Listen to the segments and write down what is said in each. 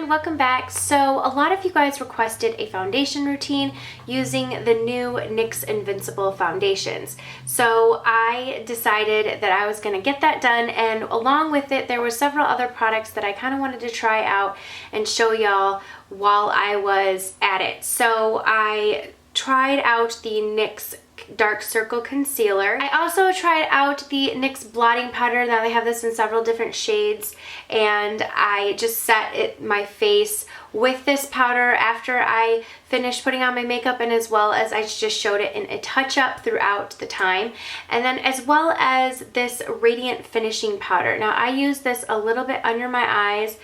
everyone, welcome back. So a lot of you guys requested a foundation routine using the new NYX Invincible foundations. So I decided that I was going to get that done, and along with it there were several other products that I kind of wanted to try out and show y'all while I was at it. So I tried out the NYX Dark Circle Concealer. I also tried out the NYX Blotting Powder. Now they have this in several different shades, and I just set my face with this powder after I finished putting on my makeup, and as well as I just showed it in a touch-up throughout the time. And then as well as this Radiant Finishing Powder. Now I use this a little bit under my eyes,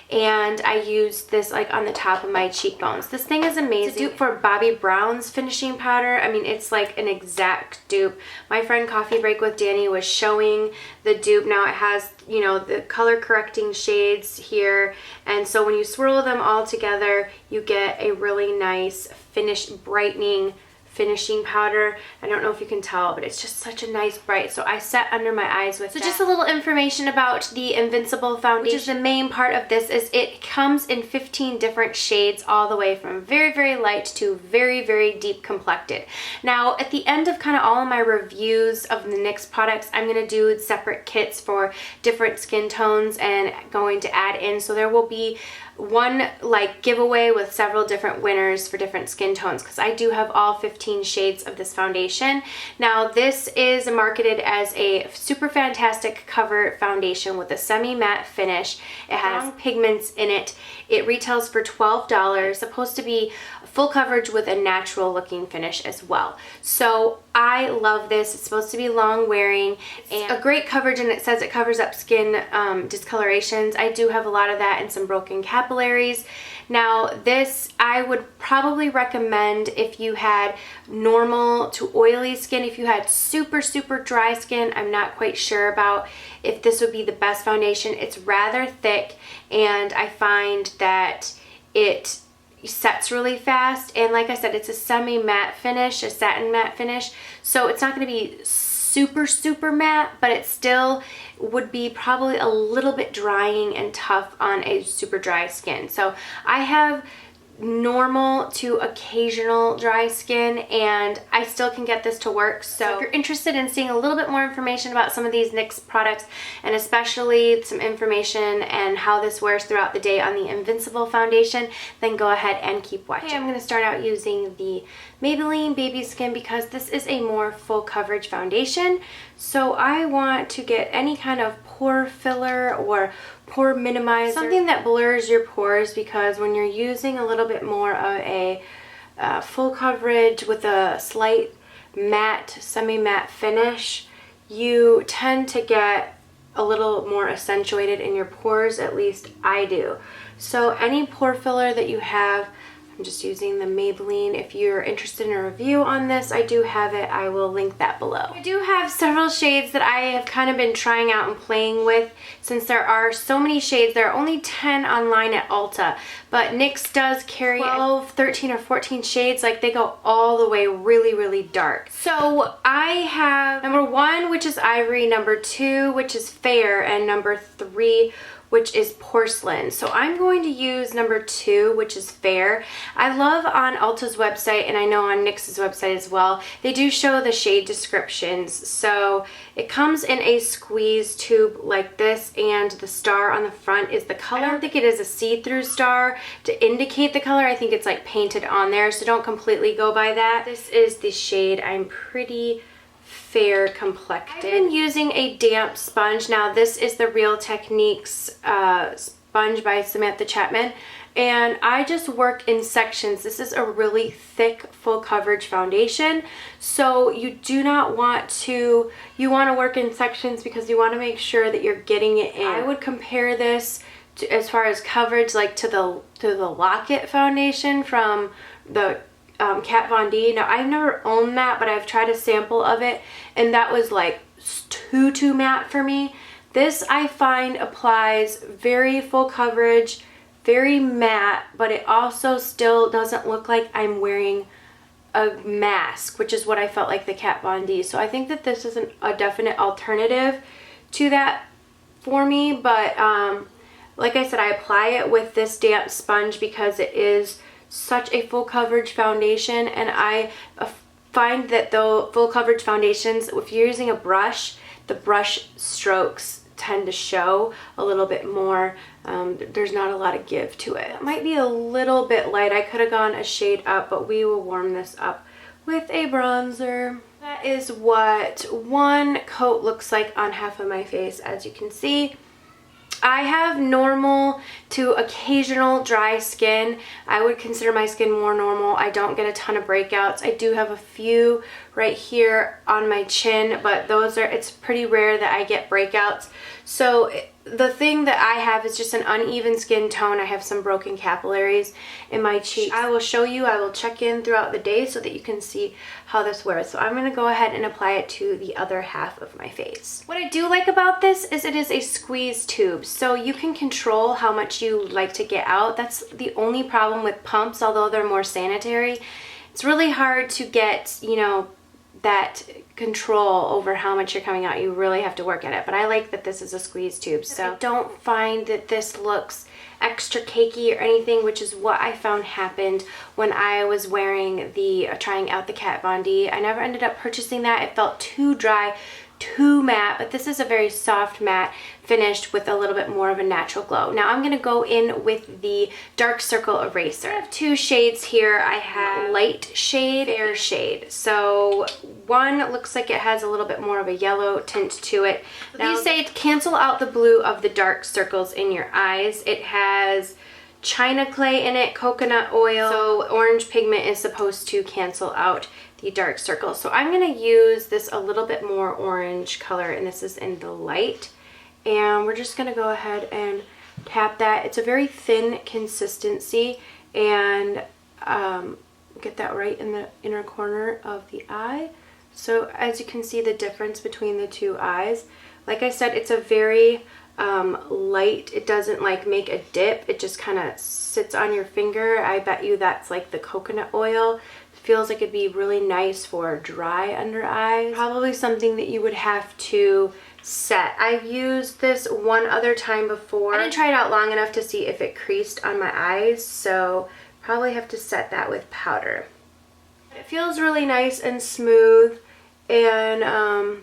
and I use this like on the top of my cheekbones. This thing is amazing. It's a dupe for Bobbi Brown's finishing powder. I mean, it's like an exact dupe. My friend Coffee Break with Danny was showing the dupe. Now it has, you know, the color correcting shades here, and so when you swirl them all together, you get a really nice brightening finishing powder. I don't know if you can tell, but it's just such a nice bright. So I set under my eyes with that. So just a little information about the Invincible foundation, which is the main part of this, is it comes in 15 different shades, all the way from very, very light to very, very deep complected. Now at the end of kind of all of my reviews of the NYX products, I'm going to do separate kits for different skin tones and going to add in. So there will be one like giveaway with several different winners for different skin tones, because I do have all 15 shades of this foundation. Now this is marketed as a super fantastic cover foundation with a semi-matte finish. It has strong pigments in it. It retails for $12. Supposed to be full coverage with a natural looking finish as well. So I love this. It's supposed to be long wearing and a great coverage, and it says it covers up skin discolorations. I do have a lot of that and some broken capillaries. Now this I would probably recommend if you had normal to oily skin. If you had super dry skin, I'm not quite sure about if this would be the best foundation. It's rather thick, and I find that it sets really fast, and like I said, it's a semi-matte finish, a satin matte finish, so it's not going to be super matte, but it still would be probably a little bit drying and tough on a super dry skin. So I have normal to occasional dry skin, and I still can get this to work. So if you're interested in seeing a little bit more information about some of these NYX products, and especially some information and how this wears throughout the day on the Invincible foundation, then go ahead and keep watching. Okay, I'm going to start out using the Maybelline Baby Skin because this is a more full coverage foundation. So I want to get any kind of pore filler or pore minimizer, something that blurs your pores, because when you're using a little bit more of a full coverage with a slight matte, semi-matte finish, you tend to get a little more accentuated in your pores. At least I do. So any pore filler that you have, I'm just using the Maybelline. If you're interested in a review on this, I do have it. I will link that below. I do have several shades that I have kind of been trying out and playing with. Since there are so many shades, there are only 10 online at Ulta, but NYX does carry 12, 13, or 14 shades. Like, they go all the way really dark. So I have number 1, which is Ivory, number 2, which is Fair, and number 3, which is Porcelain. So I'm going to use number 2, which is Fair. I love on Ulta's website, and I know on NYX's website as well, they do show the shade descriptions. So it comes in a squeeze tube like this, and the star on the front is the color. I don't think it is a see-through star to indicate the color. I think it's like painted on there, so don't completely go by that. This is the shade. I'm pretty fair complected. I've been using a damp sponge. Now this is the Real Techniques sponge by Samantha Chapman, and I just work in sections. This is a really thick full coverage foundation, so you do not want to, you want to work in sections because you want to make sure that you're getting it in. I would compare this to, as far as coverage, like to the Lock-It foundation from the Kat Von D. Now I've never owned that, but I've tried a sample of it, and that was like too matte for me. This I find applies very full coverage, very matte, but it also still doesn't look like I'm wearing a mask, which is what I felt like the Kat Von D. So I think that this is a definite alternative to that for me, but Like I said, I apply it with this damp sponge because it is such a full coverage foundation, and I find that the full coverage foundations, if you're using a brush, the brush strokes tend to show a little bit more. There's not a lot of give to it. It might be a little bit light. I could have gone a shade up, but we will warm this up with a bronzer. That is what one coat looks like on half of my face, as you can see. I have normal to occasional dry skin. I would consider my skin more normal. I don't get a ton of breakouts. I do have a few right here on my chin, but it's pretty rare that I get breakouts. So the thing that I have is just an uneven skin tone. I have some broken capillaries in my cheeks. I will show you, I will check in throughout the day so that you can see how this wears. So I'm going to go ahead and apply it to the other half of my face. What I do like about this is it is a squeeze tube, so you can control how much you like to get out. That's the only problem with pumps, although they're more sanitary. It's really hard to get, you know, that control over how much you're coming out. You really have to work at it, but I like that this is a squeeze tube, so I don't find that this looks extra cakey or anything, which is what I found happened when I was wearing the trying out the Kat Von D. I never ended up purchasing that. It felt too dry, too matte, but this is a very soft matte finished with a little bit more of a natural glow. Now I'm going to go in with the dark circle eraser. I have two shades here. I have light shade, fair shade. So one looks like it has a little bit more of a yellow tint to it. Now, these say to cancel out the blue of the dark circles in your eyes. It has china clay in it, coconut oil, so orange pigment is supposed to cancel out the dark circles. So I'm going to use this a little bit more orange color, and this is in the light. And we're just going to go ahead and tap that. It's a very thin consistency, and get that right in the inner corner of the eye. So as you can see the difference between the two eyes. Like I said, it's a very light. It doesn't like make a dip. It just kind of sits on your finger. I bet you that's like the coconut oil. Feels like it'd be really nice for dry under eyes. Probably something that you would have to set. I've used this one other time before. I didn't try it out long enough to see if it creased on my eyes, so probably have to set that with powder. It feels really nice and smooth, and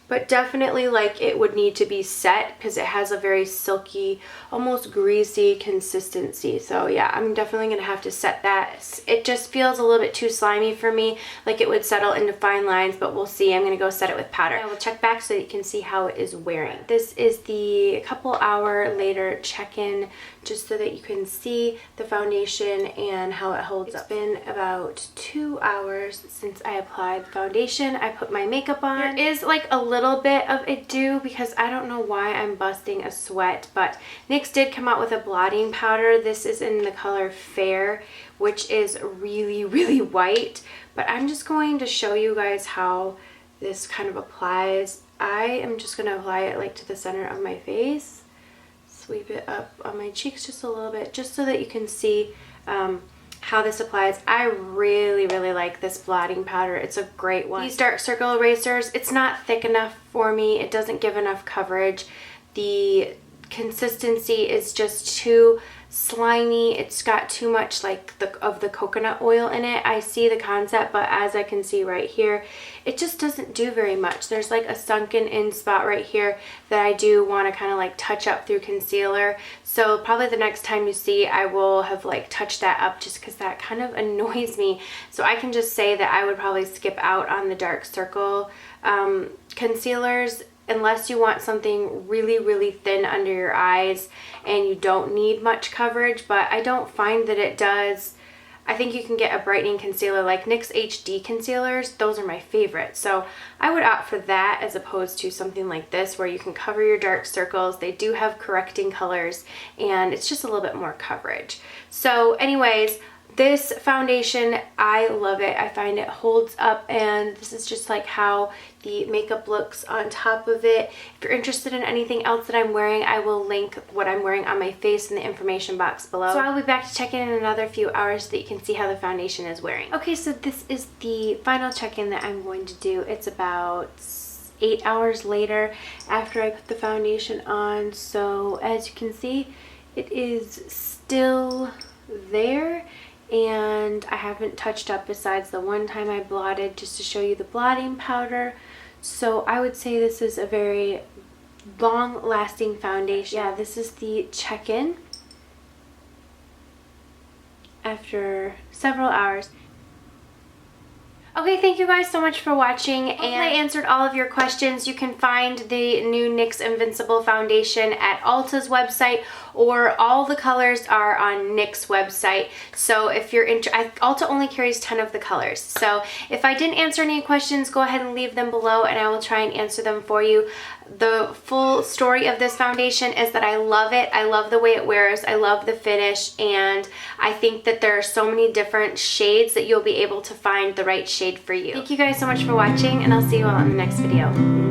but definitely like it would need to be set because it has a very silky, almost greasy consistency. So yeah, I'm definitely gonna have to set that. It just feels a little bit too slimy for me, like it would settle into fine lines, but we'll see. I'm gonna go set it with powder. I will check back so that you can see how it is wearing. This is the couple hour later check-in, just so that you can see the foundation and how it holds up. It's been about 2 hours since I applied the foundation. I put my makeup on. There is like a little bit of a dew because I don't know why I'm busting a sweat, but NYX did come out with a blotting powder. This is in the color Fair, which is really, really white, but I'm just going to show you guys how this kind of applies. I am just going to apply it like to the center of my face. Sweep it up on my cheeks just a little bit, just so that you can see how this applies. I really, really like this blotting powder. It's a great one. These dark circle erasers, it's not thick enough for me. It doesn't give enough coverage. The consistency is just too slimy. It's got too much like of the coconut oil in it. I see the concept, but as I can see right here, it just doesn't do very much. There's like a sunken in spot right here that I do want to kind of like touch up through concealer. So probably the next time you see, I will have like touched that up just because that kind of annoys me. So I can just say that I would probably skip out on the dark circle concealers unless you want something really, really thin under your eyes and you don't need much coverage, but I don't find that it does. I think you can get a brightening concealer like NYX HD concealers. Those are my favorite. So I would opt for that as opposed to something like this where you can cover your dark circles. They do have correcting colors and it's just a little bit more coverage. So anyways, this foundation, I love it. I find it holds up, and this is just like how the makeup looks on top of it. If you're interested in anything else that I'm wearing, I will link what I'm wearing on my face in the information box below. So I'll be back to check in another few hours so that you can see how the foundation is wearing. Okay, so this is the final check-in that I'm going to do. It's about 8 hours later after I put the foundation on. So as you can see, It is still there, and I haven't touched up besides the one time I blotted just to show you the blotting powder. So I would say this is a very long-lasting foundation. Yeah, this is the check-in after several hours. Okay, thank you guys so much for watching, and I answered all of your questions. You can find the new NYX Invincible Foundation at Ulta's website, or all the colors are on NYX website. So if you're Ulta only carries 10 of the colors. So if I didn't answer any questions, go ahead and leave them below and I will try and answer them for you. The full story of this foundation is that I love it. I love the way it wears. I love the finish, and I think that there are so many different shades that you'll be able to find the right shade for you. Thank you guys so much for watching, and I'll see you all in the next video.